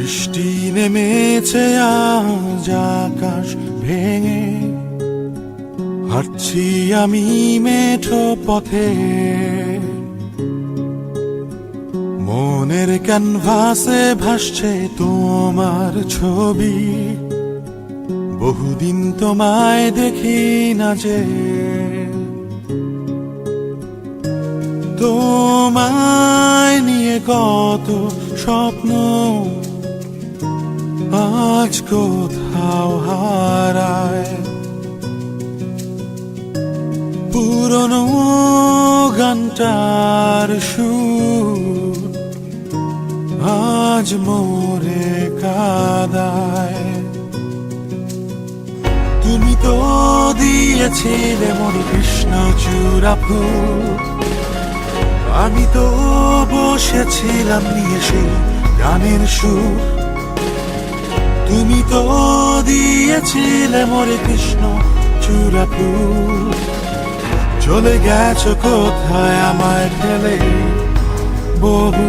বৃষ্টি নেমেছে আজ আকাশ ভেঙে, হাঁটছি আমি মেঠো পথে। মনের ক্যানভাসে ভাসছে তোমার ছবি, বহুদিন তোমায় দেখি না যে। তোমায় নিয়ে কত স্বপ্ন আজ কোথাও হারায়। পুরনো গানটার সুর আজ মোরে কাদায়। তুমি তো দিয়েছিলে মনে কৃষ্ণ চূড়া ফুল, আমি তো বসেছিলাম নিয়ে সেই গানের সুর। তুমি তো দিয়েছিলে মোরে কৃষ্ণ চূড়া ফুল, চলে গেছো কোথায় আমায় ফেলে বহু